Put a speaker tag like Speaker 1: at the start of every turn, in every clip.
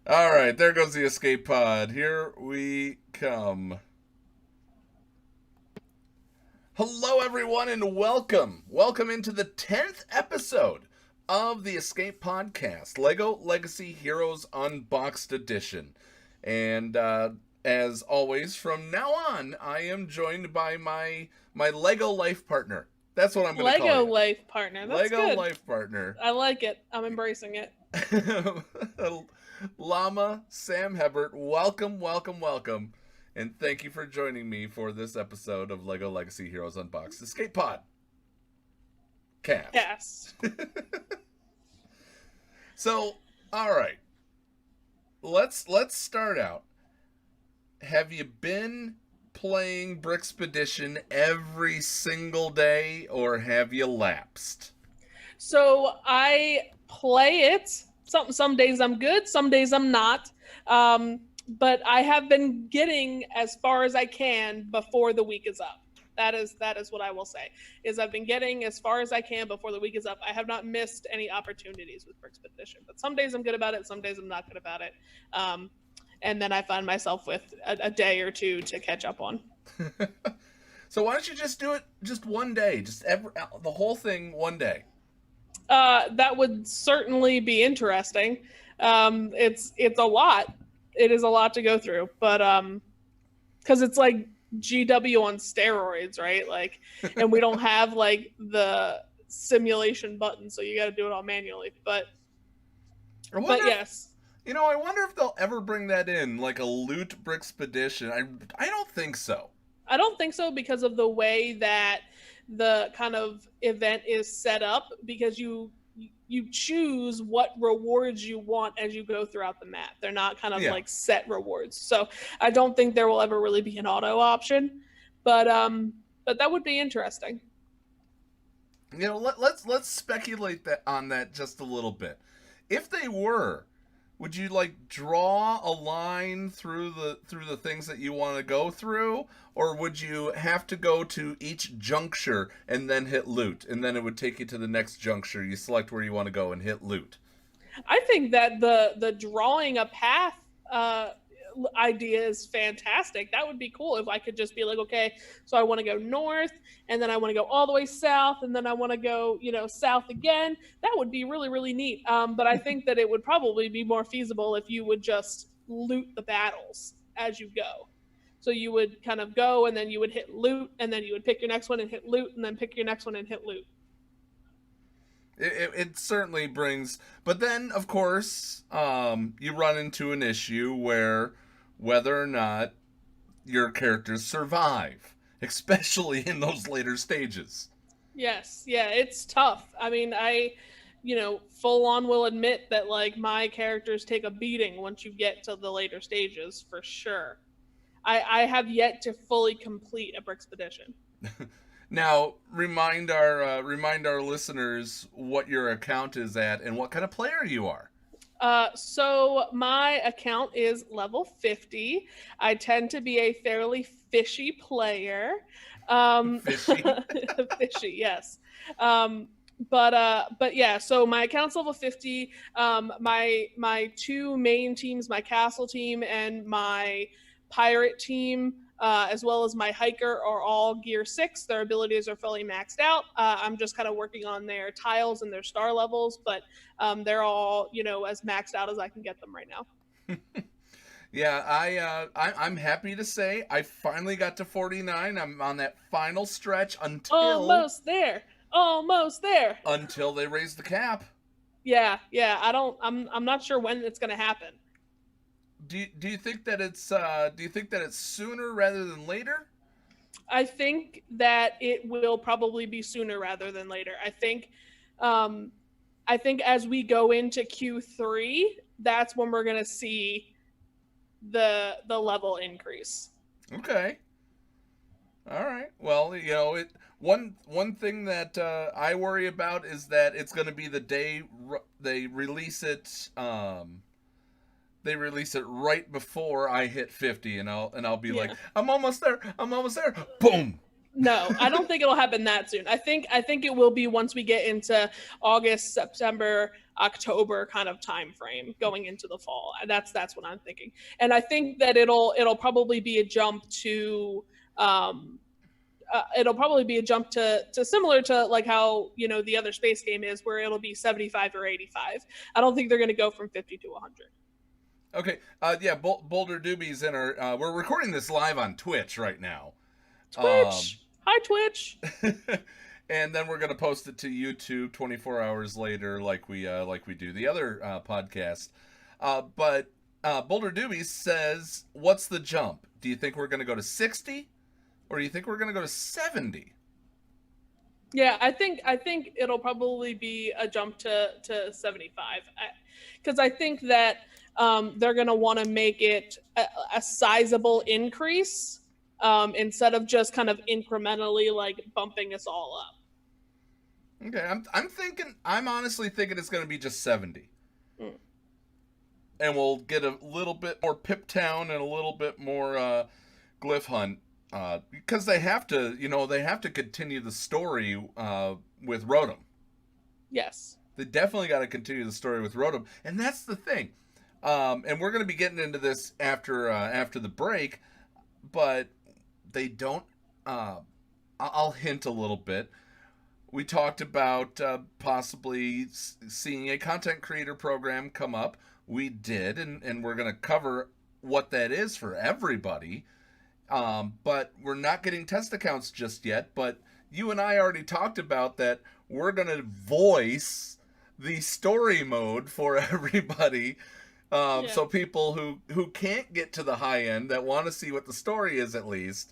Speaker 1: All right, there goes the escape pod. Here we come. Hello, everyone, and welcome. Welcome into the 10th episode of the Escape Podcast, Lego Legacy Heroes Unboxed Edition. And as always, from now on, I am joined by my Lego life partner. That's what I'm going to call
Speaker 2: Lego
Speaker 1: you.
Speaker 2: life partner. That's
Speaker 1: Lego
Speaker 2: good.
Speaker 1: life partner.
Speaker 2: I like it. I'm embracing it.
Speaker 1: Llama Sam Hebert, welcome, welcome, welcome. And thank you for joining me for this episode of Lego Legacy Heroes Unboxed Escape Pod. Cast.
Speaker 2: Yes.
Speaker 1: So, all right. Let's start out. Have you been playing Brickspedition every single day, or have you lapsed?
Speaker 2: So I play it. Some days I'm good, some days I'm not. But I have been getting as far as I can before the week is up. That is what I will say. Is I've been getting as far as I can before the week is up. I have not missed any opportunities with Brickspedition. But some days I'm good about it, some days I'm not good about it. And then I find myself with a day or two to catch up on.
Speaker 1: So why don't you just do it just one day, the whole thing one day?
Speaker 2: That would certainly be interesting. It's a lot. It is a lot to go through, but because it's like GW on steroids, right? Like, and we don't have like the simulation button, so you got to do it all manually. But yes.
Speaker 1: I wonder if they'll ever bring that in, like a loot Brickspedition. I don't think so.
Speaker 2: I don't think so because of the way that the kind of event is set up, because you choose what rewards you want as you go throughout the map. They're not kind of like set rewards. So I don't think there will ever really be an auto option, but that would be interesting.
Speaker 1: Let's speculate on that just a little bit. If they were, would you like draw a line through the things that you want to go through, or would you have to go to each juncture and then hit loot, and then it would take you to the next juncture? You select where you want to go and hit loot.
Speaker 2: I think that the drawing a path idea is fantastic. That would be cool if I could just be like, okay, so I want to go north, and then I want to go all the way south, and then I want to go, south again. That would be really, really neat. But I think that it would probably be more feasible if you would just loot the battles as you go. So you would kind of go, and then you would hit loot, and then you would pick your next one and hit loot, and then pick your next one and hit loot.
Speaker 1: It certainly brings, but then of course you run into an issue where whether or not your characters survive, especially in those later stages.
Speaker 2: Yes, yeah, it's tough. I mean, I full on will admit that like my characters take a beating once you get to the later stages, for sure. I have yet to fully complete a Brickspedition.
Speaker 1: Now, remind our listeners what your account is at and what kind of player you are.
Speaker 2: So my account is level 50. I tend to be a fairly fishy player.
Speaker 1: Fishy.
Speaker 2: Fishy, yes. But yeah, so my account's level 50. My two main teams, my castle team and my pirate team, as well as my hiker, are all gear 6. Their abilities are fully maxed out. I'm just kind of working on their tiles and their star levels, but they're all as maxed out as I can get them right now.
Speaker 1: Yeah, I'm happy to say I finally got to 49. I'm on that final stretch
Speaker 2: almost there.
Speaker 1: Until they raise the cap.
Speaker 2: Yeah. I'm not sure when it's gonna happen.
Speaker 1: Do you think that it's sooner rather than later?
Speaker 2: I think that it will probably be sooner rather than later. I think as we go into Q3, that's when we're gonna see the level increase.
Speaker 1: Okay. All right. Well, one thing that I worry about is that it's going to be the day they release it. They release it right before I hit 50, and I'll be like, I'm almost there. Boom.
Speaker 2: No, I don't think it'll happen that soon. I think it will be once we get into August, September, October kind of time frame going into the fall. That's what I'm thinking. And I think that it'll probably be a jump to it'll probably be a jump to similar to like how, you know, the other space game is, where it'll be 75 or 85. I don't think they're going to go from 50 to 100.
Speaker 1: Okay. Yeah, Boulder Doobie's in our... we're recording this live on Twitch right now.
Speaker 2: Twitch! Hi, Twitch!
Speaker 1: And then we're going to post it to YouTube 24 hours later like we do the other podcast. But Boulder Doobie says, what's the jump? Do you think we're going to go to 60? Or do you think we're going to go to 70?
Speaker 2: Yeah, I think it'll probably be a jump to 75. Because I think that they're going to want to make it a sizable increase instead of just kind of incrementally like bumping us all up.
Speaker 1: Okay, I'm honestly thinking it's going to be just 70. And we'll get a little bit more Pip Town and a little bit more Glyph Hunt. Because they have to continue the story with Rotom.
Speaker 2: Yes.
Speaker 1: They definitely got to continue the story with Rotom. And that's the thing. And we're going to be getting into this after the break. But they don't... I'll hint a little bit. We talked about possibly seeing a content creator program come up. We did, and we're going to cover what that is for everybody. But we're not getting test accounts just yet. But you and I already talked about that. We're going to voice the story mode for everybody. So people who can't get to the high end, that want to see what the story is at least,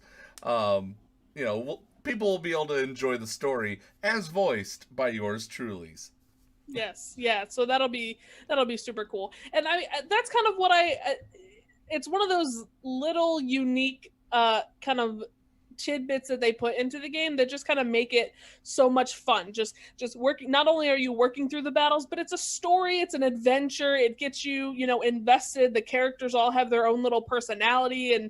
Speaker 1: people will be able to enjoy the story as voiced by yours truly's.
Speaker 2: Yes, yeah. So that'll be super cool. And that's kind of what it's one of those little unique kind of tidbits that they put into the game that just kind of make it so much fun. Just working, not only are you working through the battles, but it's a story, it's an adventure, it gets you, invested. The characters all have their own little personality, and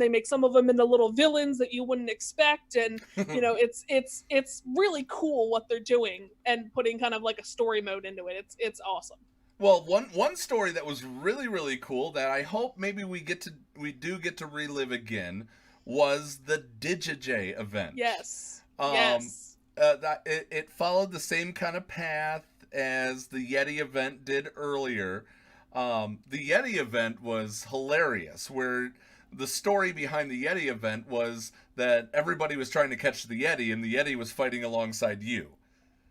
Speaker 2: they make some of them into little villains that you wouldn't expect. And it's really cool what they're doing and putting kind of like a story mode into it. It's awesome.
Speaker 1: Well, one story that was really, really cool that I hope maybe we do get to relive again was the DigiJay event.
Speaker 2: Yes.
Speaker 1: Yes. It followed the same kind of path as the Yeti event did earlier. The Yeti event was hilarious, where the story behind the Yeti event was that everybody was trying to catch the Yeti, and the Yeti was fighting alongside you.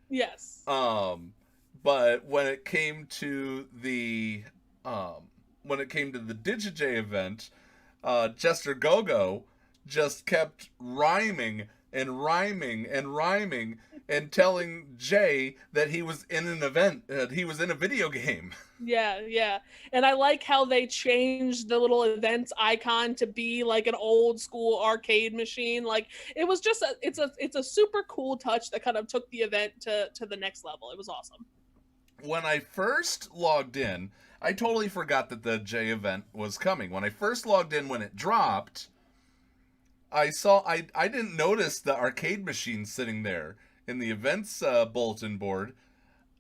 Speaker 2: Yes.
Speaker 1: But when it came to the DigiJay event, Jester Gogo just kept rhyming and rhyming and rhyming and telling Jay that he was in an event, that he was in a video game.
Speaker 2: Yeah. And I like how they changed the little events icon to be like an old school arcade machine. Like, it was just it's a super cool touch that kind of took the event to the next level. It was awesome.
Speaker 1: When I first logged in, I totally forgot that the J event was coming. When I first logged in, when it dropped, I didn't notice the arcade machine sitting there in the events bulletin board.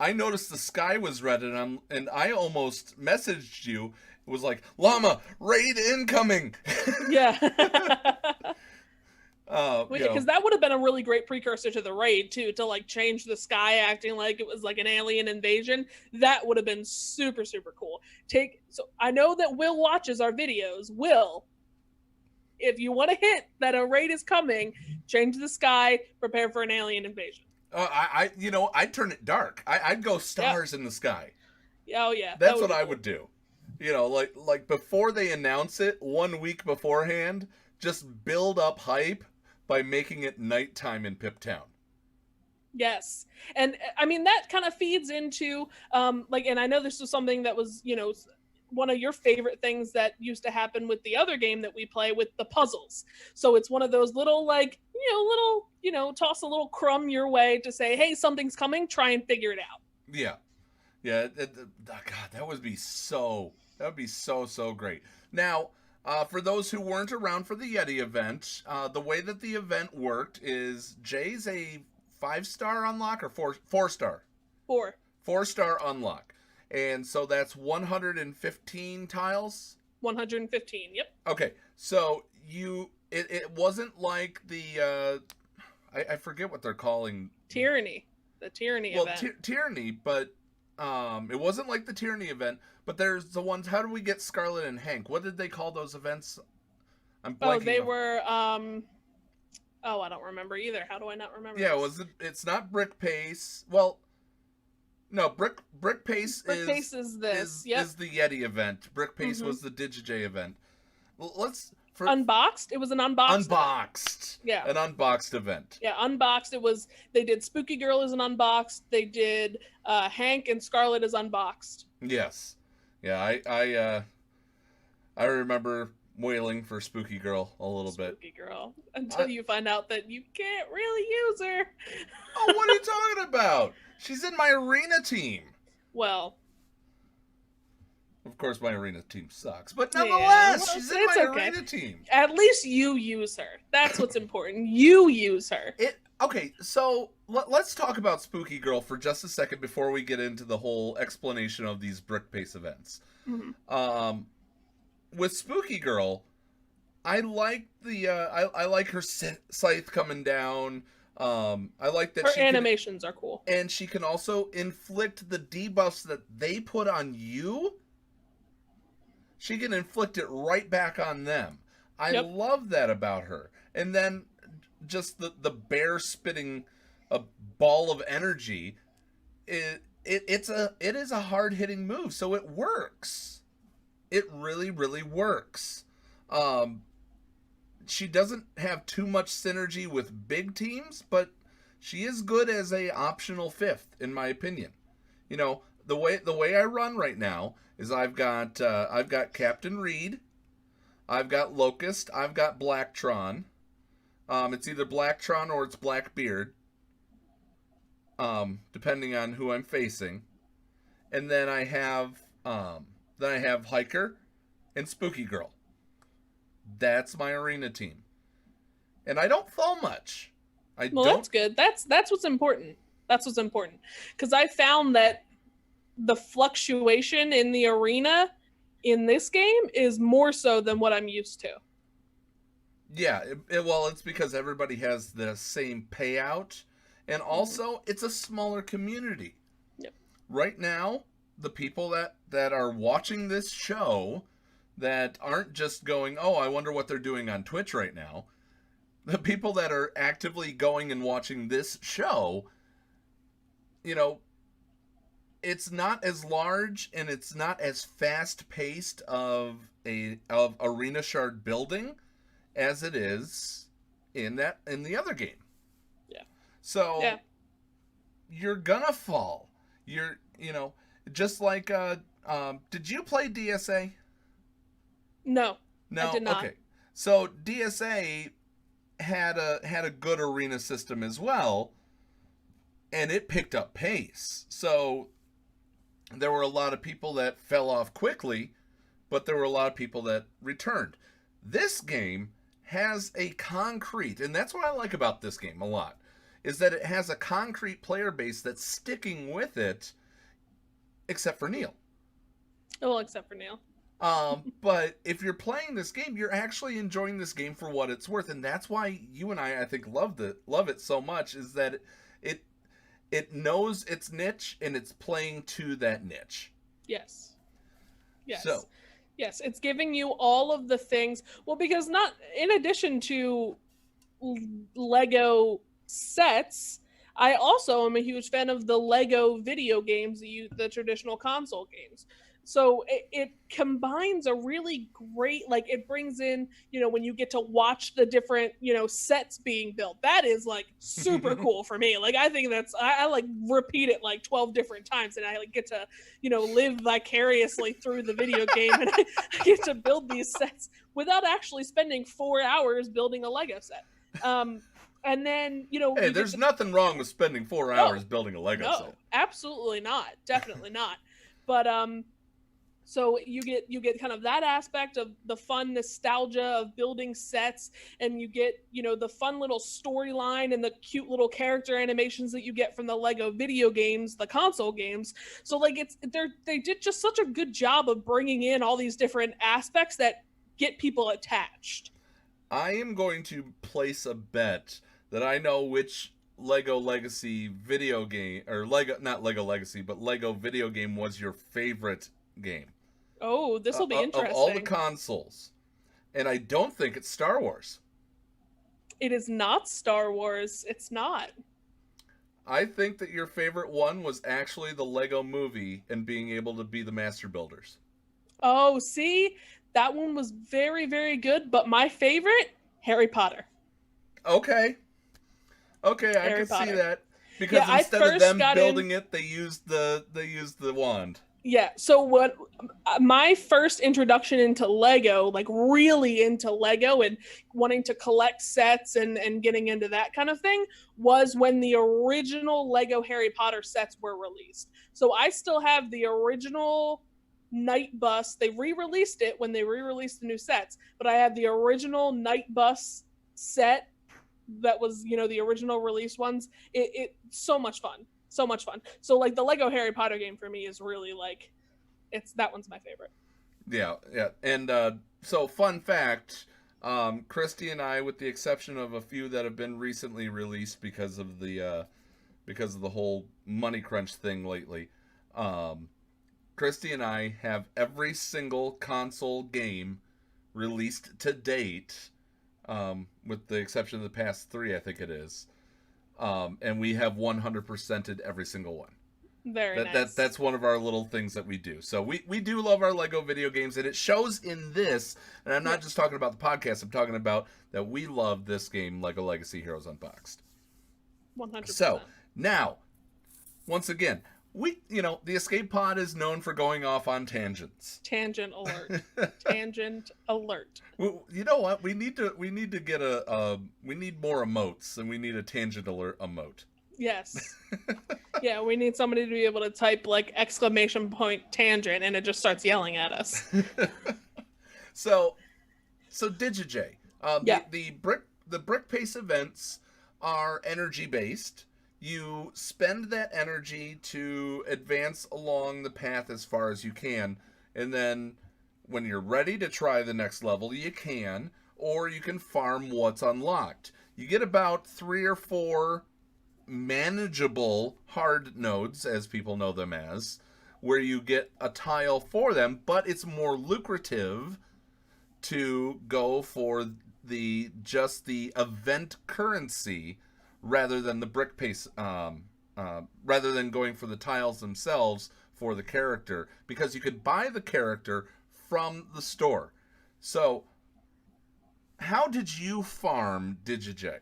Speaker 1: I noticed the sky was red, and I almost messaged you. It was like, Llama, raid incoming!
Speaker 2: Yeah. Because that would have been a really great precursor to the raid too, to like change the sky acting like it was like an alien invasion. That would have been super, super cool. So I know that Will watches our videos. Will, if you want to hint that a raid is coming, change the sky, prepare for an alien invasion.
Speaker 1: I'd turn it dark. I'd go stars in the sky.
Speaker 2: Oh yeah.
Speaker 1: That's what I would do. Like before they announce it, 1 week beforehand, just build up hype by making it nighttime in Pip Town.
Speaker 2: Yes. And I mean, that kind of feeds into, and I know this was something that was, one of your favorite things that used to happen with the other game that we play with the puzzles. So it's one of those little, toss a little crumb your way to say, hey, something's coming, try and figure it out.
Speaker 1: Yeah. Yeah. God, that would be so great. Now, for those who weren't around for the Yeti event, the way that the event worked is Jay's a 5-star unlock or 4-star?
Speaker 2: 4.
Speaker 1: 4-star unlock. And so that's 115 tiles?
Speaker 2: 115, yep.
Speaker 1: Okay, so it wasn't like the, I forget what they're calling.
Speaker 2: Tyranny. The Tyranny event.
Speaker 1: Well, Tyranny, but it wasn't like the Tyranny event, but there's the ones, how do we get Scarlet and Hank? What did they call those events? I'm blanking.
Speaker 2: Oh, they were, oh, I don't remember either. How do I not remember?
Speaker 1: Yeah, it's not Brickspace. Well, no, Brickspace
Speaker 2: is this.
Speaker 1: Is the Yeti event. Brickspace was the DigiJay event.
Speaker 2: Unboxed? It was an unboxed.
Speaker 1: Unboxed.
Speaker 2: Event. Yeah.
Speaker 1: An unboxed event.
Speaker 2: Yeah, unboxed. They did Spooky Girl as an unboxed. They did Hank and Scarlet as unboxed.
Speaker 1: Yes. Yeah, I remember wailing for Spooky Girl a little bit.
Speaker 2: Spooky Girl. Until you find out that you can't really use her.
Speaker 1: Oh, what are you talking about? She's in my arena team.
Speaker 2: Well.
Speaker 1: Of course, my arena team sucks. But nonetheless,
Speaker 2: well,
Speaker 1: she's in my arena team.
Speaker 2: At least you use her. That's what's important. You use her.
Speaker 1: Okay, so let's talk about Spooky Girl for just a second before we get into the whole explanation of these Brickspace events. Mm-hmm. With Spooky Girl, I like I like her scythe coming down. I like that
Speaker 2: her animations are cool,
Speaker 1: and she can also inflict the debuffs that they put on you. She can inflict it right back on them. I love that about her. And then just the bear spitting a ball of energy. It is a hard hitting move, so it works. It really, really works. She doesn't have too much synergy with big teams, but she is good as a optional fifth, in my opinion. You know, the way I run right now is I've got Captain Reed, I've got Locust, I've got Blacktron. It's either Blacktron or it's Blackbeard, depending on who I'm facing. And then I have Hiker and Spooky Girl. That's my arena team. And I don't fall much.
Speaker 2: That's good. That's what's important. That's what's important. Because I found that the fluctuation in the arena in this game is more so than what I'm used to.
Speaker 1: Yeah, well, it's because everybody has the same payout. And also, it's a smaller community.
Speaker 2: Yep.
Speaker 1: Right now, the people that are watching this show that aren't just going, oh, I wonder what they're doing on Twitch right now. The people that are actively going and watching this show, you know, it's not as large and it's not as fast paced of arena shard building as it is in the other game.
Speaker 2: Yeah.
Speaker 1: So you're gonna fall. Just like did you play DSA?
Speaker 2: No, I did not.
Speaker 1: Okay. So DSA had a good arena system as well, and it picked up pace. So there were a lot of people that fell off quickly, but there were a lot of people that returned. This game has a concrete, and that's what I like about this game a lot, is that it has a concrete player base that's sticking with it, except for Neil.
Speaker 2: Oh, well, except for Neil.
Speaker 1: But if you're playing this game, you're actually enjoying this game for what it's worth, and that's why you and I think love it so much, is that it knows its niche and it's playing to that niche.
Speaker 2: Yes.
Speaker 1: So,
Speaker 2: yes, it's giving you all of the things. Well, because not in addition to Lego sets, I also am a huge fan of the Lego video games, the traditional console games. So it combines a really great, like, it brings in, when you get to watch the different, sets being built. That is, like, super cool for me. Like, I think I like repeat it like 12 different times, and I like get to, live vicariously through the video game, and I get to build these sets without actually spending 4 hours building a Lego set. And then,
Speaker 1: hey, there's nothing wrong with spending 4 hours building a Lego set.
Speaker 2: No, absolutely not. Definitely not. But, So you get kind of that aspect of the fun nostalgia of building sets, and you get, you know, the fun little storyline and the cute little character animations that you get from the Lego video games, the console games. So like they did just such a good job of bringing in all these different aspects that get people attached.
Speaker 1: I am going to place a bet that I know which Lego Legacy video game, or not Lego Legacy, but Lego video game was your favorite game.
Speaker 2: Oh, this will be interesting.
Speaker 1: Of all the consoles. And I don't think it's Star Wars.
Speaker 2: It is not Star Wars. It's not.
Speaker 1: I think that your favorite one was actually the Lego movie and being able to be the master builders.
Speaker 2: Oh, see? That one was very, very good, but my favorite, Harry Potter.
Speaker 1: Okay. Okay, I can see that. Because
Speaker 2: yeah,
Speaker 1: instead of them building it, they used the wand.
Speaker 2: Yeah, so what my first introduction into Lego, like really into Lego and wanting to collect sets and getting into that kind of thing, was when the original Lego Harry Potter sets were released. So I still have the original Night Bus. They re-released it when they re-released the new sets, but I have the original Night Bus set that was, you know, the original release ones. It so much fun. So much fun. So like the Lego Harry Potter game for me is really like, that one's my favorite.
Speaker 1: Yeah. And so fun fact, Christy and I, with the exception of a few that have been recently released because of the whole money crunch thing lately, Christy and I have every single console game released to date, with the exception of the past 3, I think it is. And we have 100%ed every single one.
Speaker 2: Very nice.
Speaker 1: That's one of our little things that we do. So we do love our Lego video games, and it shows in this. And I'm not just talking about the podcast. I'm talking about that we love this game, Lego Legacy Heroes Unboxed.
Speaker 2: 100%.
Speaker 1: So now, once again, the Escape Pod is known for going off on tangents.
Speaker 2: Tangent alert. Tangent alert.
Speaker 1: Well, you know what? We need to get we need more emotes, and we need a tangent alert emote.
Speaker 2: Yes. Yeah, we need somebody to be able to type like ! Tangent, and it just starts yelling at us.
Speaker 1: So DigiJay,
Speaker 2: yeah.
Speaker 1: the Brickspace events are energy based. You spend that energy to advance along the path as far as you can, and then when you're ready to try the next level, you can, or you can farm what's unlocked. You get about 3 or 4 manageable hard nodes, as people know them as, where you get a tile for them, but it's more lucrative to go for the event currency rather than the Brickspace, rather than going for the tiles themselves for the character, because you could buy the character from the store. So how did you farm DigiJay?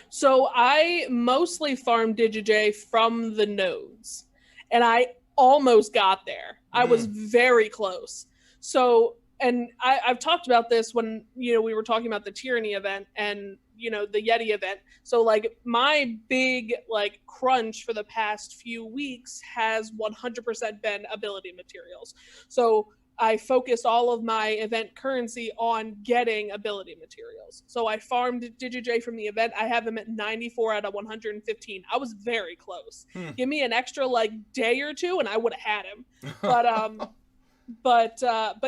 Speaker 2: So I mostly farmed DigiJay from the nodes, and I almost got there. I was very close. So, and I've talked about this when, we were talking about the Tyranny event and, the Yeti event. So like my big like crunch for the past few weeks has 100% been ability materials. So I focused all of my event currency on getting ability materials. So I farmed DigiJay from the event. I have him at 94 out of 115. I was very close. Give me an extra like day or two and I would have had him. But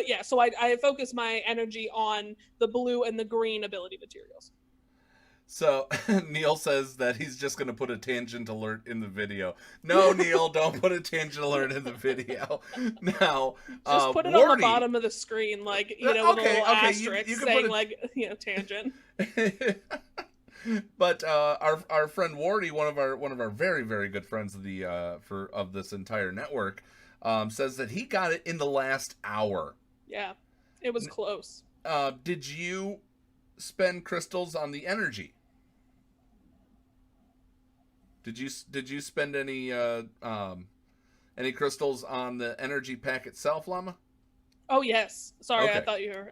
Speaker 2: yeah, so I focus my energy on the blue and the green ability materials.
Speaker 1: So Neil says that he's just going to put a tangent alert in the video. No, Neil, don't put a tangent alert in the video. Now,
Speaker 2: just put it on the bottom of the screen, like, with a little asterisk
Speaker 1: you
Speaker 2: saying, tangent.
Speaker 1: But our friend Wardy, one of our very, very good friends of of this entire network, says that he got it in the last hour.
Speaker 2: Yeah, it was close.
Speaker 1: Did you spend crystals on the energy? Did you spend any crystals on the energy pack itself, Llama?
Speaker 2: Oh yes. Sorry,
Speaker 1: okay.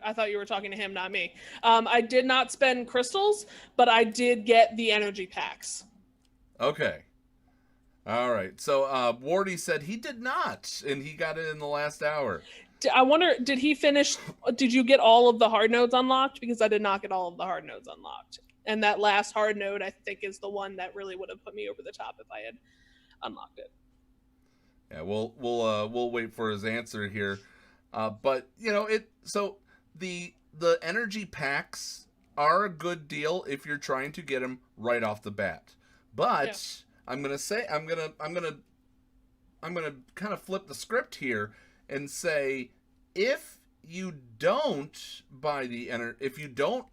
Speaker 2: I thought you were talking to him, not me. I did not spend crystals, but I did get the energy packs.
Speaker 1: Okay. All right. So Wardy said he did not, and he got it in the last hour.
Speaker 2: I wonder, did he finish? Did you get all of the hard nodes unlocked? Because I did not get all of the hard nodes unlocked. And that last hard node, I think, is the one that really would have put me over the top if I had unlocked it.
Speaker 1: Yeah, we'll wait for his answer here. But you know it. So the energy packs are a good deal if you're trying to get them right off the bat. But yeah. I'm gonna kind of flip the script here and say if you don't buy if you don't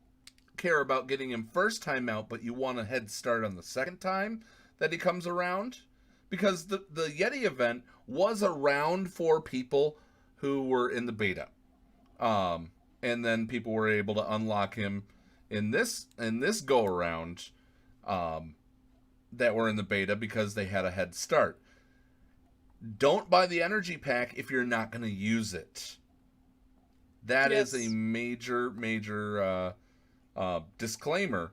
Speaker 1: care about getting him first time out, but you want a head start on the second time that he comes around, because the Yeti event was around for people who were in the beta, and then people were able to unlock him in this go around, that were in the beta because they had a head start. Don't buy the energy pack if you're not going to use it. That is a major disclaimer,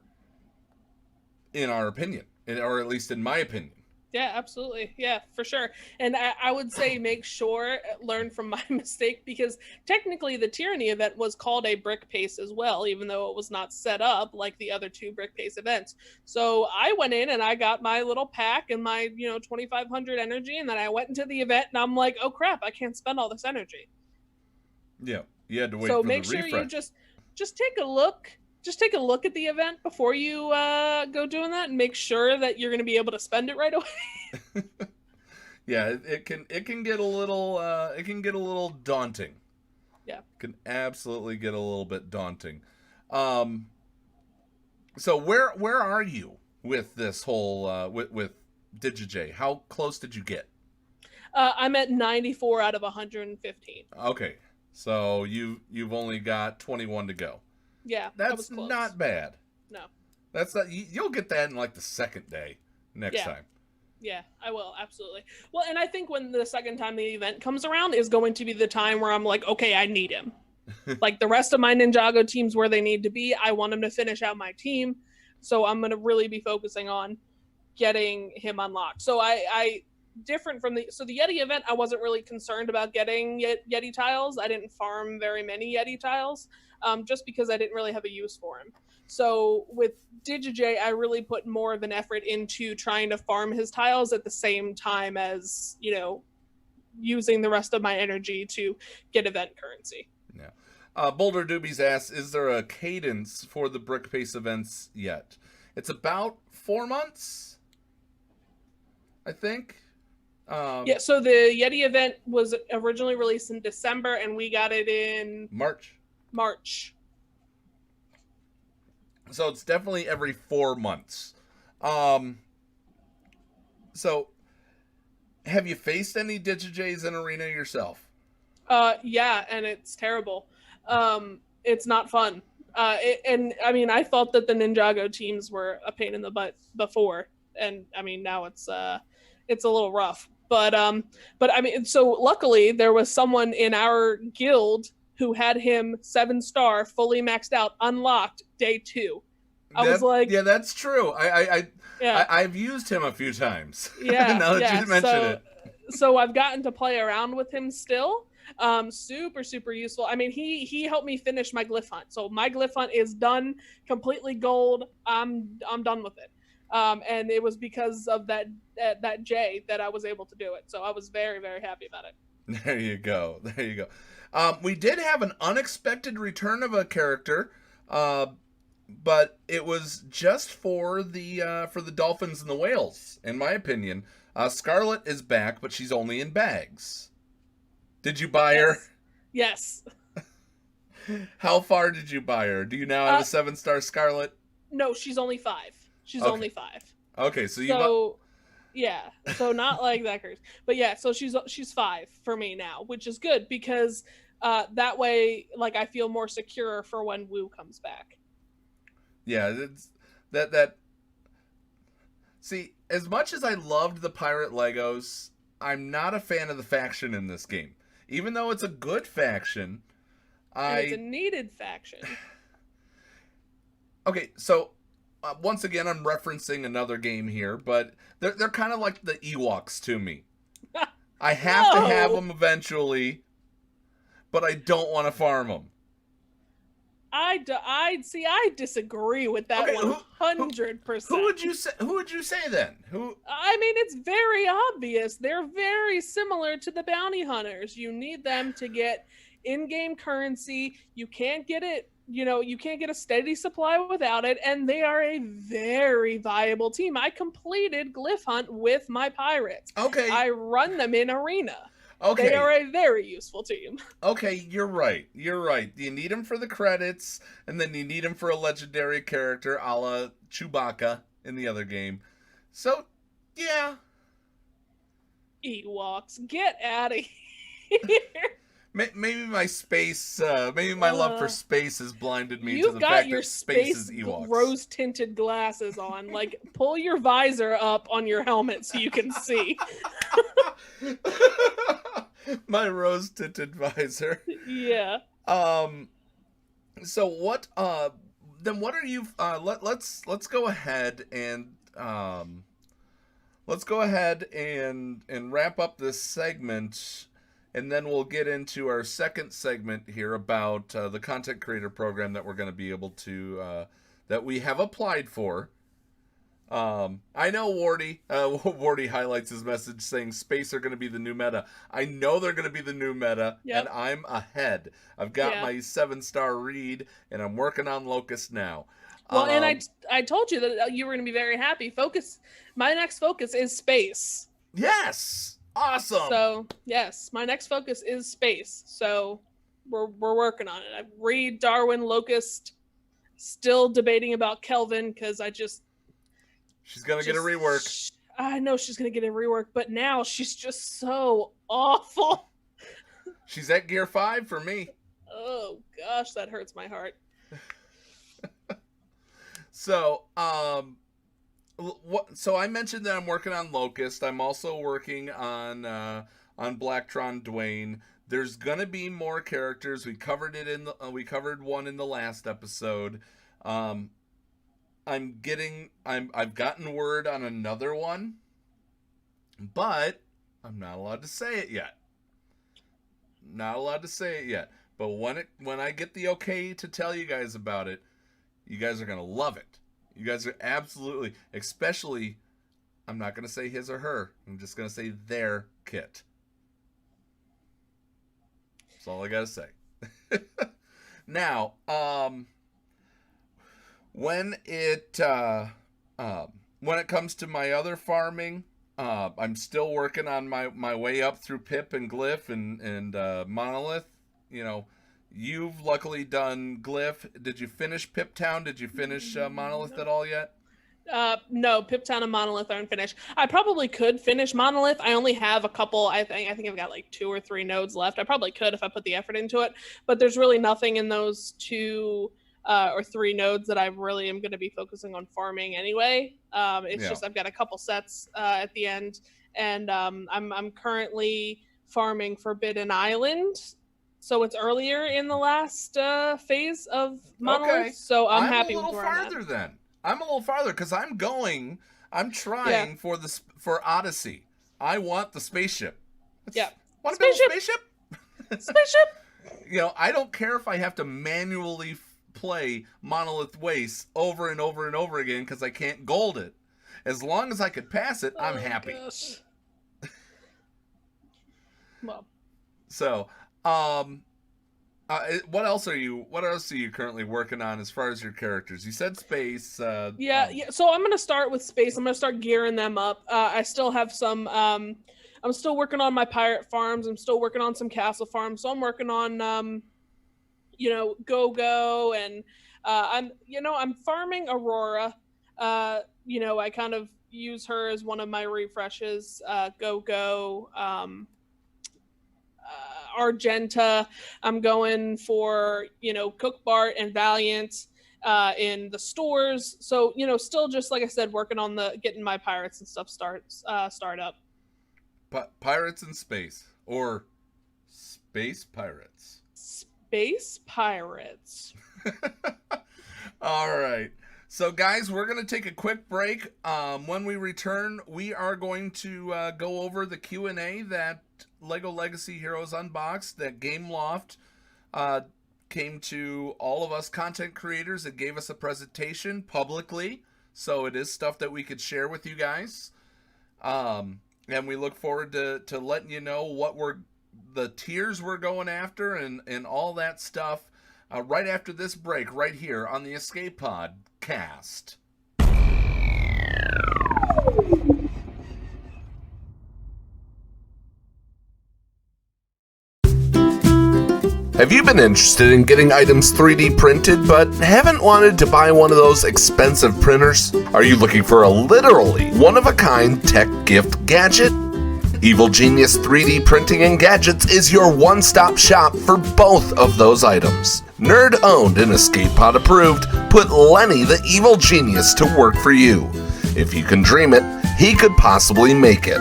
Speaker 1: in our opinion, or at least in my opinion.
Speaker 2: Yeah, absolutely. Yeah, for sure. And I would say make sure, learn from my mistake, because technically the Tyranny event was called a Brickspace as well, even though it was not set up like the other two Brickspace events. So I went in and I got my little pack and my 2,500 energy, and then I went into the event and I'm like, oh crap, I can't spend all this energy.
Speaker 1: Yeah, you had to wait for the refresh. So make sure
Speaker 2: you just take a look. Just take a look at the event before you go doing that, and make sure that you're going to be able to spend it right away.
Speaker 1: Yeah, it can get a little daunting.
Speaker 2: Yeah,
Speaker 1: it can absolutely get a little bit daunting. So where are you with this whole with DigiJay? How close did you get?
Speaker 2: I'm at 94 out of 115.
Speaker 1: Okay, so you've only got 21 to go.
Speaker 2: Yeah,
Speaker 1: that's not bad.
Speaker 2: No,
Speaker 1: that's not. You'll get that in like the second day next time.
Speaker 2: Yeah, I will, absolutely. Well, and I think when the second time the event comes around is going to be the time where I'm like, okay, I need him. Like the rest of my Ninjago teams where they need to be, I want him to finish out my team. So I'm going to really be focusing on getting him unlocked. So I different from the Yeti event, I wasn't really concerned about getting Yeti tiles. I didn't farm very many Yeti tiles. Just because I didn't really have a use for him. So with DigiJay, I really put more of an effort into trying to farm his tiles at the same time as, using the rest of my energy to get event currency.
Speaker 1: Yeah. Boulder Doobies asks, is there a cadence for the Brickspace events yet? It's about 4 months, I think.
Speaker 2: Yeah, so the Yeti event was originally released in December, and we got it in
Speaker 1: March. So it's definitely every 4 months. So have you faced any DigiJays in Arena yourself?
Speaker 2: Yeah, and it's terrible. It's not fun. And I mean, I thought that the Ninjago teams were a pain in the butt before, and I mean now it's a little rough. But I mean, so luckily there was someone in our guild who had him 7-star, fully maxed out, unlocked day 2. I was like,
Speaker 1: yeah, that's true. I've used him a few times.
Speaker 2: Yeah,
Speaker 1: now that you mention it.
Speaker 2: So I've gotten to play around with him still. Super useful. I mean, he helped me finish my glyph hunt. So my glyph hunt is done, completely gold. I'm done with it. And it was because of that J that I was able to do it. So I was very happy about it.
Speaker 1: There you go. We did have an unexpected return of a character, but it was just for the dolphins and the whales, in my opinion. Scarlet is back, but she's only in bags. Did you buy her?
Speaker 2: Yes.
Speaker 1: How far did you buy her? Do you now have a 7-star Scarlet?
Speaker 2: No, she's only 5. She's only 5.
Speaker 1: Okay, so
Speaker 2: yeah, so not like that curse, but yeah, so she's 5 for me now, which is good because that way, like, I feel more secure for when Wu comes back.
Speaker 1: Yeah, it's that. See, as much as I loved the pirate Legos, I'm not a fan of the faction in this game. Even though it's a good faction,
Speaker 2: it's a needed faction.
Speaker 1: Okay, so once again, I'm referencing another game here, but they're kind of like the Ewoks to me. I have to have them eventually, but I don't want to farm them.
Speaker 2: I disagree with that 100%.
Speaker 1: Who would you say then? Who?
Speaker 2: I mean, it's very obvious. They're very similar to the bounty hunters. You need them to get in-game currency. You can't get it. You can't get a steady supply without it, and they are a very viable team. I completed Glyph Hunt with my pirates.
Speaker 1: Okay.
Speaker 2: I run them in Arena.
Speaker 1: Okay.
Speaker 2: They are a very useful team.
Speaker 1: Okay, you're right. You need them for the credits, and then you need them for a legendary character a la Chewbacca in the other game. So, yeah.
Speaker 2: Ewoks, get out of here.
Speaker 1: Maybe my space, maybe my love for space has blinded me to the fact that space is Ewoks.
Speaker 2: You've got your rose-tinted glasses on. Like, pull your visor up on your helmet so you can see.
Speaker 1: My rose-tinted visor.
Speaker 2: Yeah.
Speaker 1: So what? Then what are you? Let's go ahead and wrap up this segment. And then we'll get into our second segment here about the content creator program that we're going to be able to, that we have applied for. I know Wardy highlights his message saying space are going to be the new meta. I know they're going to be the new meta, and I'm ahead. I've got my 7-star read, and I'm working on Locust now.
Speaker 2: Well, and I told you that you were going to be very happy. My next focus is space.
Speaker 1: Yes! Awesome.
Speaker 2: So yes, my next focus is space. So we're working on it. I read Darwin, Locust, still debating about Kelvin because
Speaker 1: she's gonna get a rework.
Speaker 2: I know she's gonna get a rework, but now she's just so awful.
Speaker 1: She's at Gear 5 for me.
Speaker 2: Oh gosh, that hurts my heart.
Speaker 1: So So I mentioned that I'm working on Locust. I'm also working on Blacktron Dwayne. There's gonna be more characters. We covered one in the last episode. I've gotten word on another one, but I'm not allowed to say it yet. But when I get the okay to tell you guys about it, you guys are gonna love it. You guys are absolutely, especially, I'm not going to say his or her. I'm just going to say their kit. That's all I got to say. Now, when it comes to my other farming, I'm still working on my way up through Pip and Glyph and Monolith. You've luckily done Glyph. Did you finish Pip Town? Did you finish Monolith at all yet?
Speaker 2: No, Pip Town and Monolith aren't finished. I probably could finish Monolith. I only have a couple. I think I've got like 2 or 3 nodes left. I probably could if I put the effort into it. But there's really nothing in those 2 or 3 nodes that I really am going to be focusing on farming anyway. It's just I've got a couple sets at the end, and I'm currently farming Forbidden Island. So it's earlier in the last phase of Monolith. Okay. So I'm happy with where I'm at.
Speaker 1: I'm a little farther because I'm trying for Odyssey. I want the spaceship. Want to build a spaceship?
Speaker 2: Spaceship!
Speaker 1: I don't care if I have to manually play Monolith Waste over and over and over again because I can't gold it. As long as I could pass it, I'm happy.
Speaker 2: Gosh. Well.
Speaker 1: So, what else are you currently working on as far as your characters? You said space.
Speaker 2: So I'm gonna start with space. I'm gonna start gearing them up. I still have some. I'm still working on my pirate farms. I'm still working on some castle farms. So I'm working on, Go and I'm farming Aurora. I kind of use her as one of my refreshes. Go. Argenta. I'm going for, Cook Bart and Valiant in the stores. So, still just like I said, working on getting my pirates and stuff start up.
Speaker 1: Pirates in space or space pirates.
Speaker 2: Space pirates.
Speaker 1: All right. So, guys, we're going to take a quick break. When we return, we are going to go over the Q&A that LEGO Legacy Heroes Unboxed, that Game Loft came to all of us content creators and gave us a presentation publicly. So it is stuff that we could share with you guys. And we look forward to letting you know what the tiers we're going after and all that stuff right after this break right here on the Escape Pod cast. Have you been interested in getting items 3D printed but haven't wanted to buy one of those expensive printers? Are you looking for a literally one-of-a-kind tech gift gadget? Evil Genius 3D Printing and Gadgets is your one-stop shop for both of those items. Nerd-owned and Escape Pod approved, put Lenny the Evil Genius to work for you. If you can dream it, he could possibly make it.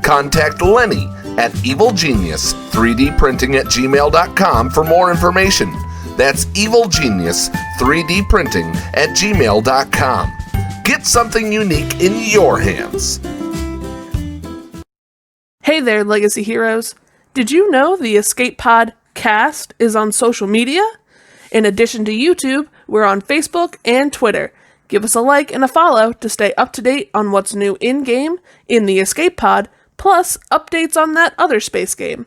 Speaker 1: Contact Lenny at evilgenius3dprinting@gmail.com for more information. That's evilgenius3dprinting@gmail.com. Get something unique in your hands.
Speaker 2: Hey there, Legacy Heroes. Did you know the Escape Pod cast is on social media? In addition to YouTube, we're on Facebook and Twitter. Give us a like and a follow to stay up to date on what's new in-game, in the Escape Pod, plus updates on that other space game.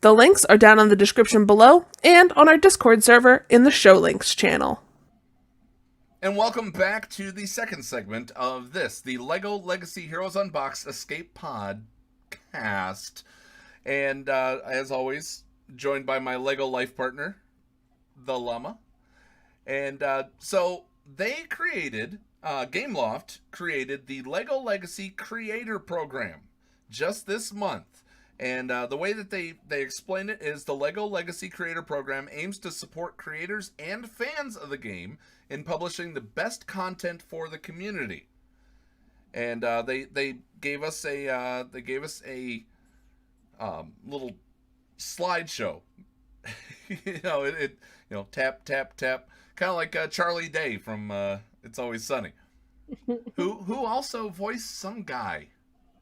Speaker 2: The links are down in the description below and on our Discord server in the Show Links channel.
Speaker 1: And welcome back to the second segment of this, the LEGO Legacy Heroes Unboxed Escape Pod cast. And as always, joined by my LEGO life partner, the Llama. And so they created, Gameloft created the LEGO Legacy Creator Program just this month. And the way that they explain it is the LEGO Legacy Creator Program aims to support creators and fans of the game in publishing the best content for the community. And they gave us a little slideshow. it tap tap tap, kind of like Charlie Day from It's Always Sunny, who also voiced some guy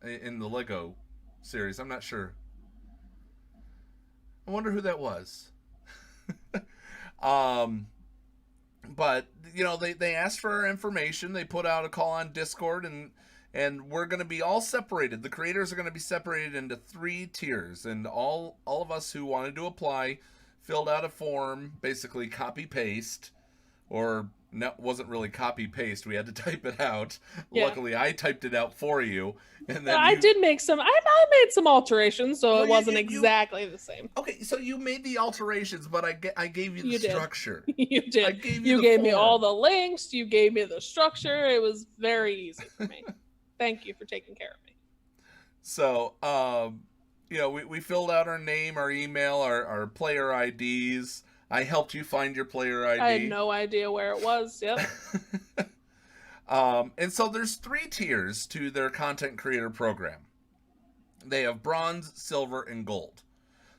Speaker 1: in the Lego series. I'm not sure. I wonder who that was. But they asked for our information. They put out a call on Discord, and we're going to be all separated. The creators are going to be separated into 3 tiers, and all of us who wanted to apply filled out a form, basically copy paste, or no, wasn't really copy paste. We had to type it out. Yeah. Luckily, I typed it out for you, and then
Speaker 2: I did make some. I made some alterations, so it wasn't exactly the same.
Speaker 1: Okay, so you made the alterations, but I gave you the structure.
Speaker 2: You did. You gave me all the links. You gave me the structure. It was very easy for me. Thank you for taking care of me.
Speaker 1: So, we filled out our name, our email, our player IDs. I helped you find your player ID.
Speaker 2: I had no idea where it was. Yep.
Speaker 1: And so there's 3 tiers to their content creator program. They have bronze, silver, and gold.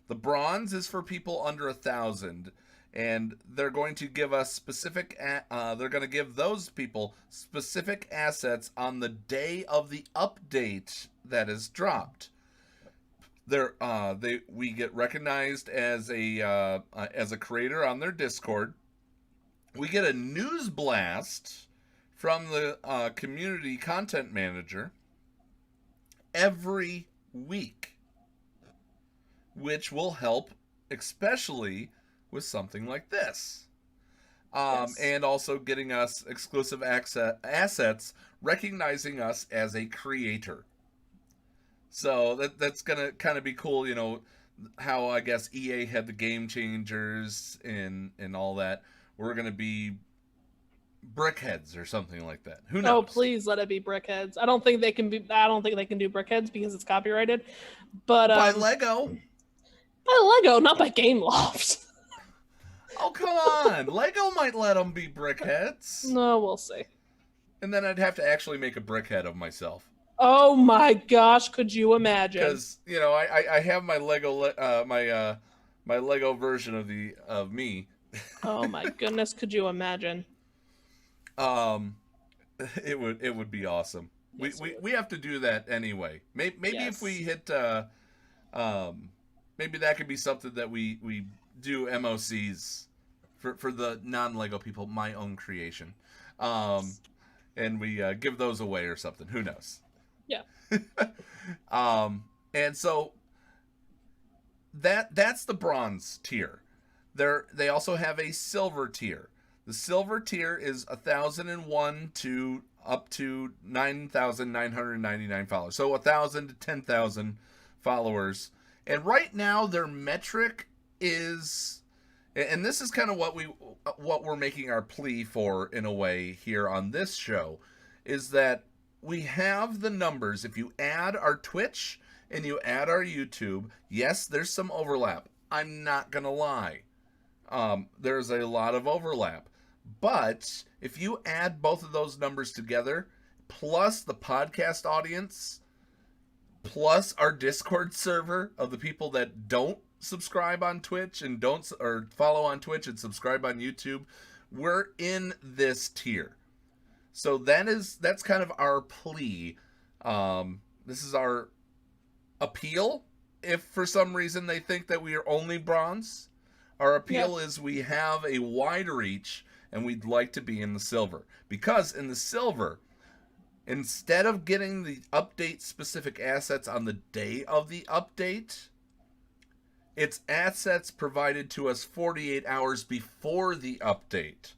Speaker 1: The bronze is for people under 1,000, and they're going to give us specific. They're going to give those people specific assets on the day of the update that is dropped. We get recognized as a creator on their Discord. We get a news blast from the community content manager every week, which will help especially with something like this. Yes. And also getting us exclusive assets, recognizing us as a creator. So that's gonna kind of be cool, how I guess EA had the game changers and all that. We're gonna be brickheads or something like that. Who knows?
Speaker 2: Oh, please let it be brickheads. I don't think they can do brickheads because it's copyrighted. But
Speaker 1: by Lego.
Speaker 2: By Lego, not by Gameloft.
Speaker 1: Oh, come on. Lego might let them be brickheads.
Speaker 2: No, we'll see.
Speaker 1: And then I'd have to actually make a brickhead of myself.
Speaker 2: Oh my gosh, could you imagine?
Speaker 1: Because, I have my Lego my Lego version of me.
Speaker 2: Oh my goodness, could you imagine?
Speaker 1: It would be awesome.
Speaker 2: Yes,
Speaker 1: We have to do that anyway. Maybe if we
Speaker 2: Yes.
Speaker 1: hit maybe that could be something that we do MOCs for the non Lego people, my own creation,
Speaker 2: Yes.
Speaker 1: and we give those away or something. Who knows?
Speaker 2: Yeah.
Speaker 1: And so that's the bronze tier. They also have a silver tier. The silver tier is 1,001 to up to 9,999 followers. So 1,000 to 10,000 followers. And right now their metric is, and this is kind of what we're making our plea for in a way here on this show, is that we have the numbers. If you add our Twitch and you add our YouTube, yes, there's some overlap. I'm not gonna lie. There's a lot of overlap. But if you add both of those numbers together, plus the podcast audience, plus our Discord server of the people that don't subscribe on Twitch and don't or follow on Twitch and subscribe on YouTube, we're in this tier. So that's kind of our plea. This is our appeal. If for some reason they think that we are only bronze, our appeal is we have a wide reach and we'd like to be in the silver. Because in the silver, instead of getting the update specific assets on the day of the update, it's assets provided to us 48 hours before the update.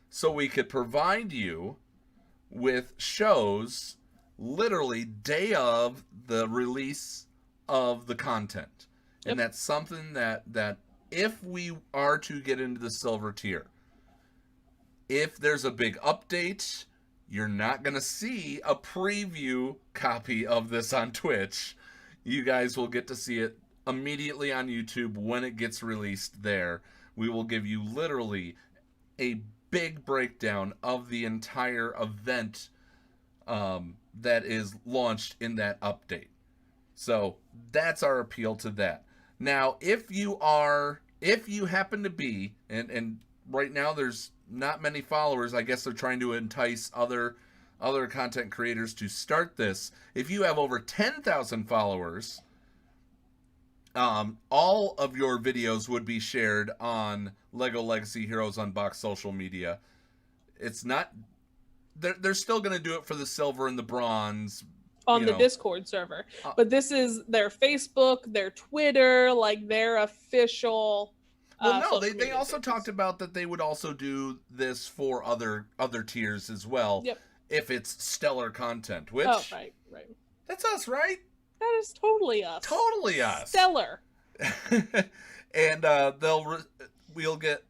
Speaker 1: So we could provide you with shows literally day of the release of the content. And that's something that if we are to get into the silver tier, if there's a big update, you're not going to see a preview copy of this on Twitch. You guys will get to see it immediately on YouTube when it gets released there. We will give you literally a big breakdown of the entire event that is launched in that update. So that's our appeal to that. Now, if you happen to be, and right now there's not many followers, I guess they're trying to entice other content creators to start this. If you have over 10,000 followers, all of your videos would be shared on Lego Legacy Heroes Unboxed social media. It's not, they're still going to do it for the silver and the bronze
Speaker 2: on the Discord server, but this is their Facebook, their Twitter, like their official.
Speaker 1: Well, no, they also talked about that they would also do this for other tiers as well.
Speaker 2: Yep.
Speaker 1: If it's stellar content, which
Speaker 2: right.
Speaker 1: That's us, right?
Speaker 2: That is totally us.
Speaker 1: Totally us.
Speaker 2: Stellar.
Speaker 1: And we'll get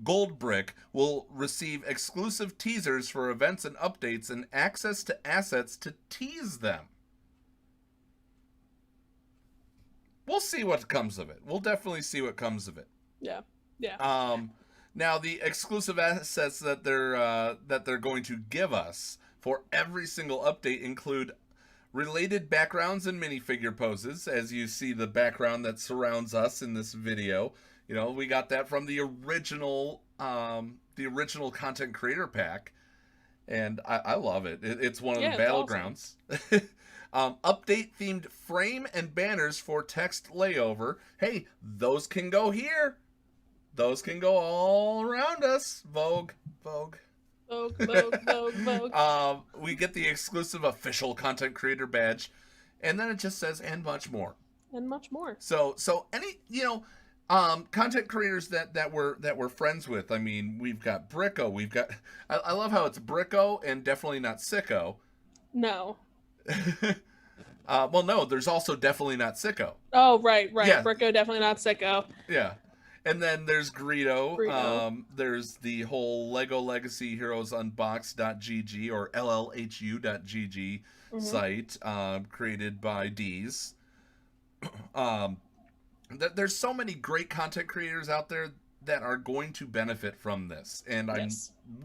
Speaker 1: Gold Brick will receive exclusive teasers for events and updates and access to assets to tease them. We'll see what comes of it. We'll definitely see what comes of it.
Speaker 2: Yeah.
Speaker 1: Now the exclusive assets that they're going to give us for every single update include related backgrounds and minifigure poses, as you see the background that surrounds us in this video. You know, we got that from the original content creator pack, and I love it. It's one of the battlegrounds. Awesome. Update themed frame and banners for text layover. Hey, those can go here. Those can go all around us. Vogue. We get the exclusive official content creator badge, and then it just says and much more. So any content creators that we're friends with. I mean, we've got Bricko. We've got. I love how it's Bricko and definitely not Sicko.
Speaker 2: No.
Speaker 1: Well, no, there's also definitely not Sicko.
Speaker 2: Oh, right.
Speaker 1: Yeah.
Speaker 2: Bricko, definitely not Sicko.
Speaker 1: Yeah. And then there's Greedo. There's the whole Lego Legacy Heroes Unboxed.gg or LLHU.gg site created by D's. There's so many great content creators out there that are going to benefit from this. And I'm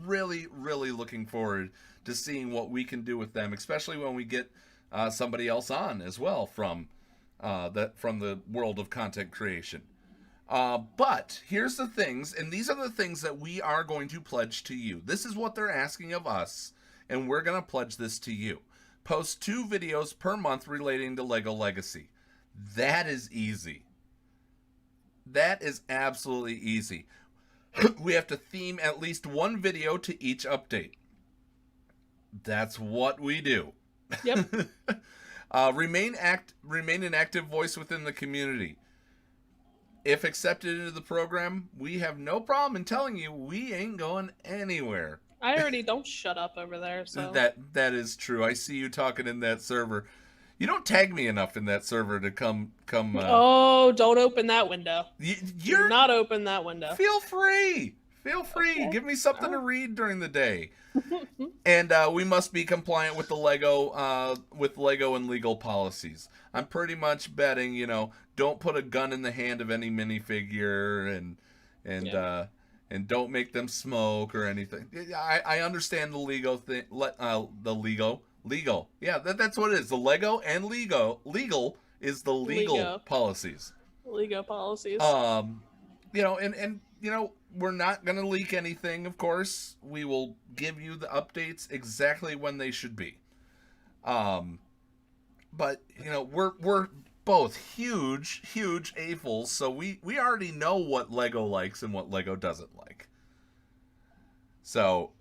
Speaker 1: really, really looking forward to seeing what we can do with them, especially when we get somebody else on as well from the world of content creation. But here's the things, and these are the things that we are going to pledge to you. This is what they're asking of us, and we're going to pledge this to you. Post 2 videos per month relating to LEGO Legacy. That is easy. That is absolutely easy. We have to theme at least 1 video to each update. That's what we do.
Speaker 2: Yep.
Speaker 1: Remain an active voice within the community. If accepted into the program, we have no problem in telling you we ain't going anywhere.
Speaker 2: I already don't shut up over there, so
Speaker 1: that is true. I see you talking in that server. You don't tag me enough in that server to come.
Speaker 2: Oh, don't open that window.
Speaker 1: You're
Speaker 2: Do not open that window.
Speaker 1: Feel free. Okay. Give me something to read during the day. And we must be compliant with the Lego and legal policies. I'm pretty much betting, don't put a gun in the hand of any minifigure and don't make them smoke or anything. I understand the legal thing. Legal. Yeah, that's what it is. The Lego and legal is the legal policies.
Speaker 2: Legal policies.
Speaker 1: We're not going to leak anything, of course. We will give you the updates exactly when they should be. But, we're both huge AFOLs, so we already know what LEGO likes and what LEGO doesn't like. So,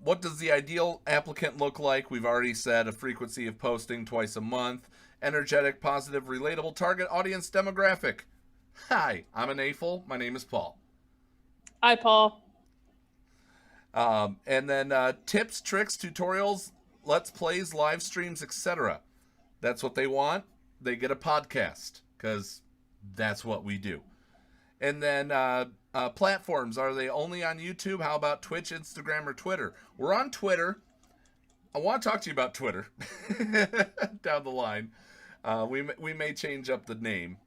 Speaker 1: what does the ideal applicant look like? We've already said a frequency of posting twice a month. Energetic, positive, relatable target audience demographic. Hi, I'm an AFOL. My name is Paul.
Speaker 2: Hi, Paul.
Speaker 1: And then tips, tricks, tutorials, let's plays, live streams, etc. That's what they want. They get a podcast because that's what we do. And then platforms, are they only on YouTube? How about Twitch, Instagram, or Twitter? We're on Twitter. I want to talk to you about Twitter down the line. We may change up the name.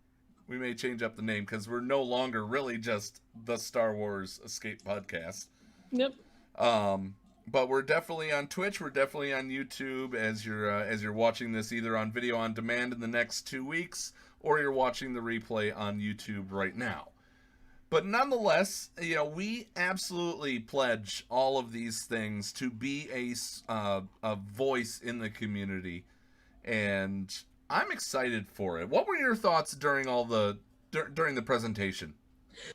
Speaker 1: Because we're no longer really just the Star Wars Escape Podcast.
Speaker 2: Yep.
Speaker 1: But we're definitely on Twitch. We're definitely on YouTube as you're watching this either on video on demand in the next 2 weeks, or you're watching the replay on YouTube right now. But nonetheless, we absolutely pledge all of these things to be a voice in the community, and I'm excited for it. What were your thoughts during during the presentation?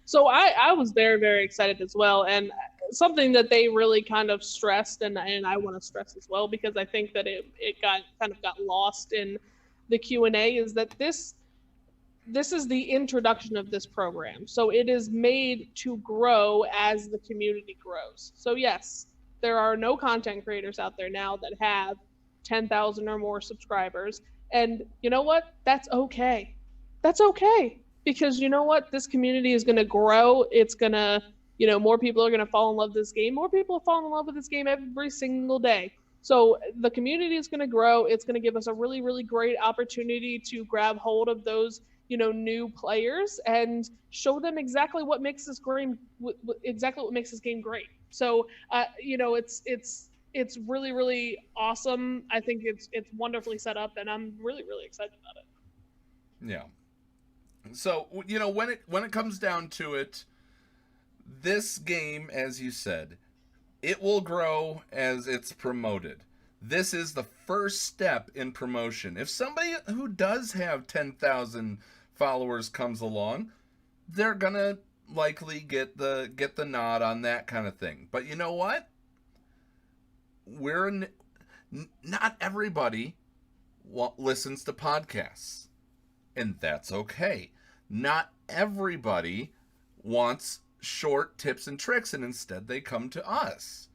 Speaker 2: So I was very, very excited as well, and something that they really kind of stressed, and I want to stress as well, because I think that it got lost in the Q&A, is that this is the introduction of this program. So it is made to grow as the community grows. So yes, there are no content creators out there now that have 10,000 or more subscribers. And you know what? That's okay. That's okay. Because you know what? This community is going to grow. It's going to, more people are going to fall in love with this game. More people fall in love with this game every single day. So the community is going to grow. It's going to give us a really, really great opportunity to grab hold of those, new players and show them exactly what makes this game, great. So, it's really, really awesome. I think it's wonderfully set up, and I'm really, really excited about it.
Speaker 1: Yeah. So, when it comes down to it, this game, as you said, it will grow as it's promoted. This is the first step in promotion. If somebody who does have 10,000 followers comes along, they're gonna likely get the nod on that kind of thing. But you know what? Not everybody listens to podcasts, and that's okay. Not everybody wants short tips and tricks, and instead they come to us.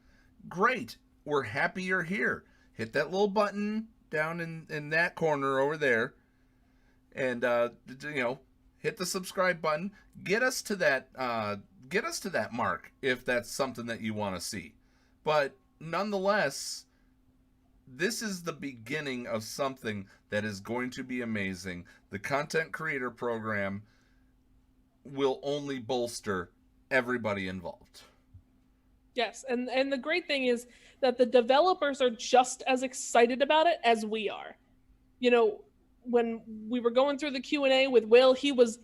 Speaker 1: Great. We're happy you're here. Hit that little button down in that corner over there, and hit the subscribe button. Get us to that mark if that's something that you want to see. But nonetheless, this is the beginning of something that is going to be amazing. The content creator program will only bolster everybody involved.
Speaker 2: Yes, and the great thing is that the developers are just as excited about it as we are. when we were going through the Q&A with Will, he was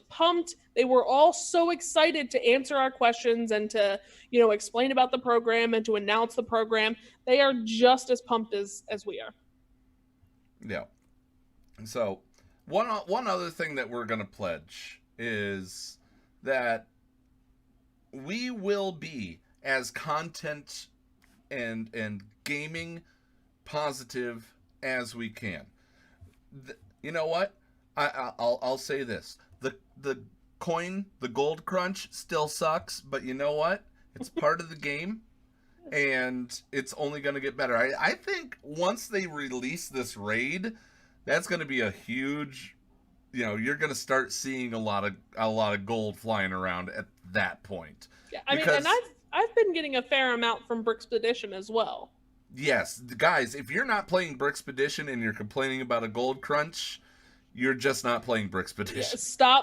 Speaker 2: pumped. They were all so excited to answer our questions and to, explain about the program and to announce the program. They are just as pumped as we are.
Speaker 1: Yeah. So, one other thing that we're going to pledge is that we will be as content and gaming positive as we can. You know what? I'll say this: the gold crunch still sucks, but you know what? It's part of the game, and it's only going to get better. I think once they release this raid, that's going to be a huge. You're going to start seeing a lot of gold flying around at that point.
Speaker 2: Yeah, I mean, and I've been getting a fair amount from Brickspedition as well.
Speaker 1: Yes, guys, if you're not playing Brickspedition and you're complaining about a gold crunch, you're just not playing Brickspedition.
Speaker 2: Yeah,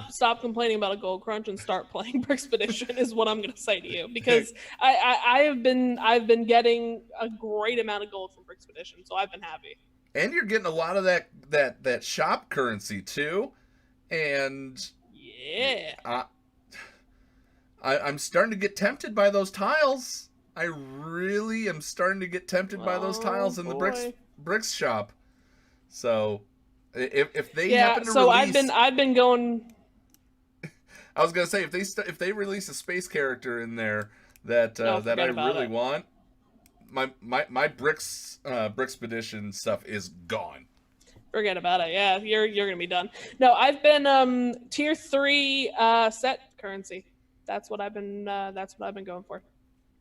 Speaker 2: stop complaining about a gold crunch and start playing Brickspedition is what I'm going to say to you, because I've been getting a great amount of gold from Brickspedition, so I've been happy.
Speaker 1: And you're getting a lot of that shop currency too, and
Speaker 2: yeah,
Speaker 1: I'm starting to get tempted by those tiles. I really am starting to get tempted by those tiles in the bricks shop. So, if they happen to release,
Speaker 2: I've been going.
Speaker 1: I was gonna say if they release a space character in there that I really want, my Brickspedition stuff is gone.
Speaker 2: Forget about it. Yeah, you're gonna be done. No, I've been tier 3 set currency. That's what I've been going for.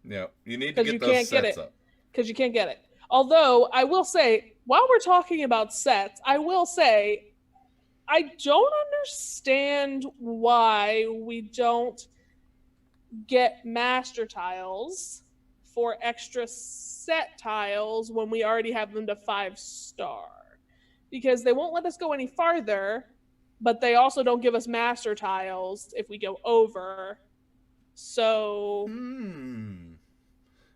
Speaker 1: Yeah, you need to get those sets up.
Speaker 2: Because you can't get it. Although, I will say, while we're talking about sets, I will say, I don't understand why we don't get master tiles for extra set tiles when we already have them to 5-star. Because they won't let us go any farther, but they also don't give us master tiles if we go over. So...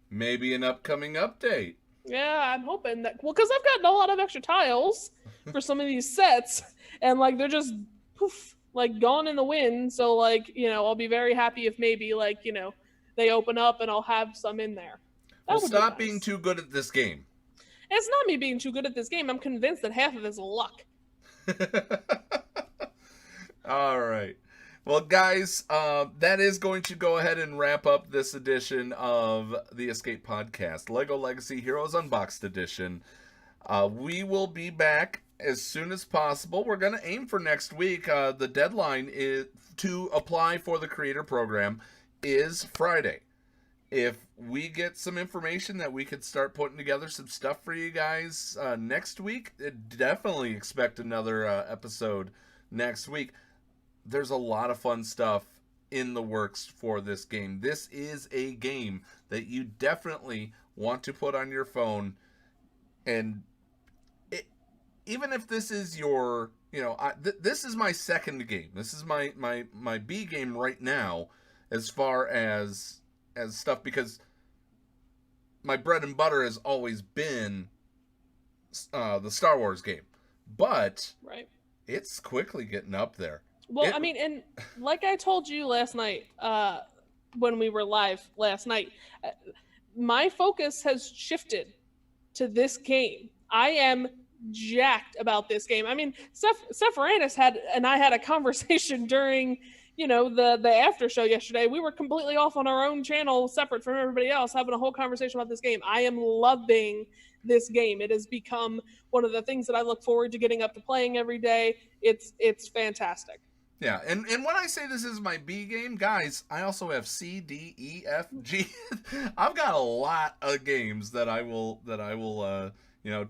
Speaker 1: maybe an upcoming update.
Speaker 2: Yeah, I'm hoping that... Well, because I've gotten a lot of extra tiles for some of these sets, and, they're just, poof, gone in the wind. So, I'll be very happy if maybe, they open up and I'll have some in there.
Speaker 1: Well, stop being too good at this game.
Speaker 2: It's not me being too good at this game. I'm convinced that half of it is luck.
Speaker 1: All right. Well, guys, that is going to go ahead and wrap up this edition of the Escape Podcast, LEGO Legacy Heroes Unboxed Edition. We will be back as soon as possible. We're going to aim for next week. The deadline is to apply for the Creator Program is Friday. If we get some information that we could start putting together some stuff for you guys next week, definitely expect another episode next week. There's a lot of fun stuff in the works for this game. This is a game that you definitely want to put on your phone. And even if this is your, this is my second game. This is my B game right now as far as stuff, because my bread and butter has always been the Star Wars game. But it's quickly getting up there.
Speaker 2: Well, and like I told you last night, when we were live last night, my focus has shifted to this game. I am jacked about this game. Sephironis and I had a conversation during, the after show yesterday. We were completely off on our own channel, separate from everybody else, having a whole conversation about this game. I am loving this game. It has become one of the things that I look forward to getting up to playing every day. It's fantastic.
Speaker 1: Yeah, and when I say this is my B game, guys, I also have C, D, E, F, G. I've got a lot of games that I will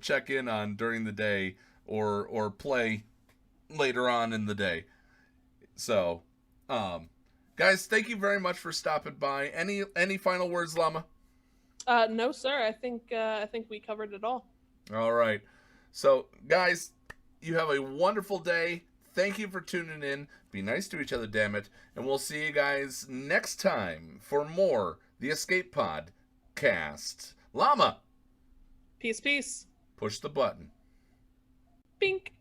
Speaker 1: check in on during the day or play later on in the day. So, guys, thank you very much for stopping by. Any final words, Llama?
Speaker 2: No, sir. I think we covered it all.
Speaker 1: All right. So, guys, you have a wonderful day. Thank you for tuning in. Be nice to each other, damn it. And we'll see you guys next time for more The Escape Pod cast. Llama!
Speaker 2: Peace, peace.
Speaker 1: Push the button.
Speaker 2: Bink.